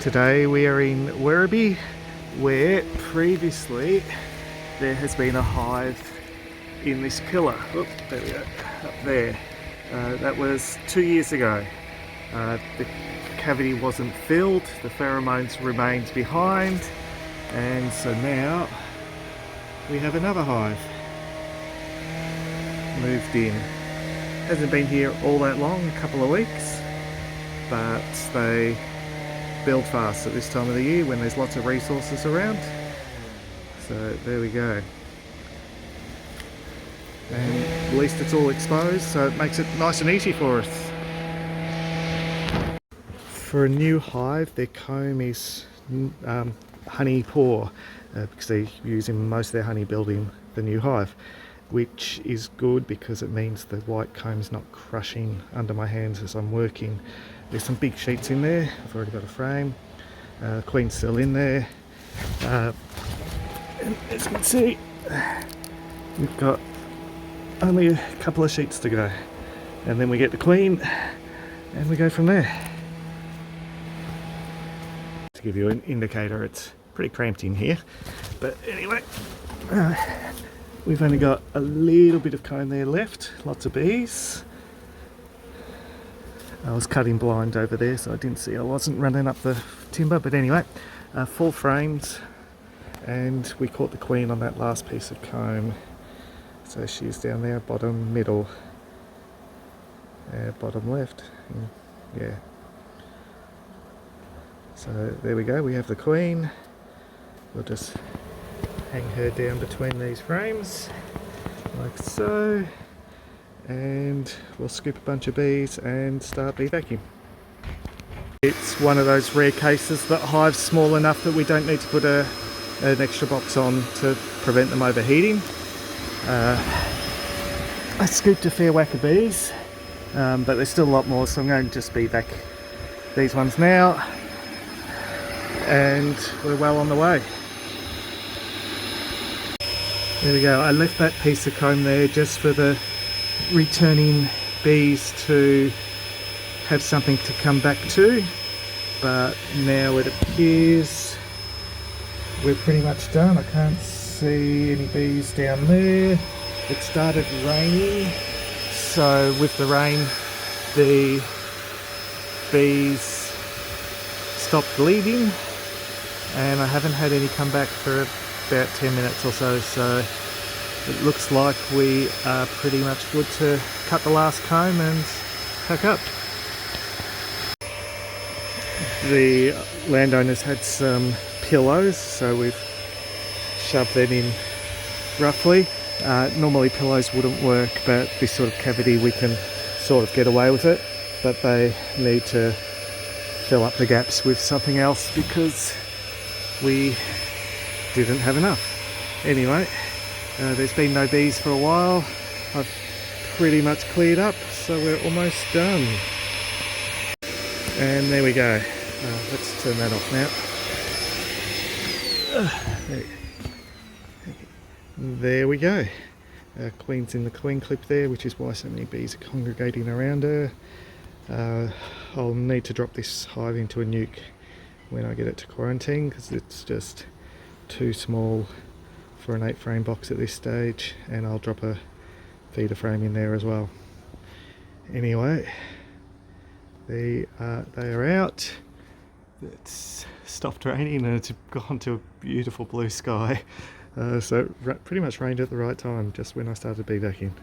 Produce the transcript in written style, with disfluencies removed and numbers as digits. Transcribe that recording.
Today we are in Werribee, where previously there has been a hive in this pillar. Oop, there we go, up there. That was 2 years ago. The cavity wasn't filled, the pheromones remained behind, and so now we have another hive moved in. Hasn't been here all that long, a couple of weeks, but they build fast at this time of the year when there's lots of resources around. So there we go. And at least it's all exposed, so it makes it nice and easy for us. For a new hive, their comb is honey poor because they're using most of their honey building the new hive, which is good because it means the white comb's not crushing under my hands as I'm working. There's some big sheets in there. I've already got a frame. The queen's still in there. And as you can see, we've got only a couple of sheets to go. And then we get the queen and we go from there. To give you an indicator, it's pretty cramped in here. But anyway, we've only got a little bit of comb there left. Lots of bees. I was cutting blind over there, so I didn't see I wasn't running up the timber, but anyway, 4 frames, and we caught the queen on that last piece of comb. So she's down there, bottom, middle, bottom left, yeah. So there we go, we have the queen. We'll just hang her down between these frames, like so. And we'll scoop a bunch of bees and start bee vacuum. It's one of those rare cases that hive's small enough that we don't need to put an extra box on to prevent them overheating. I scooped a fair whack of bees, but there's still a lot more, so I'm going to just bee vac these ones now, and we're well on the way. There we go, I left that piece of comb there just for the returning bees to have something to come back to, but now it appears we're pretty much done. I can't see any bees down there. It started raining, so with the rain the bees stopped leaving, and I haven't had any come back for about 10 minutes or so, so it looks like we are pretty much good to cut the last comb and pack up. The landowners had some pillows, so we've shoved them in roughly. Normally pillows wouldn't work, but this sort of cavity we can sort of get away with it, but they need to fill up the gaps with something else because we didn't have enough. Anyway, there's been no bees for a while. I've pretty much cleared up, so we're almost done. And there we go. Let's turn that off now. There we go. Queen's in the queen clip there, which is why so many bees are congregating around her. I'll need to drop this hive into a nuke when I get it to quarantine, because it's just too small for an 8 frame box at this stage, and I'll drop a feeder frame in there as well. Anyway, they are out. It's stopped raining and it's gone to a beautiful blue sky. So it pretty much rained at the right time, just when I started bee vacuuming.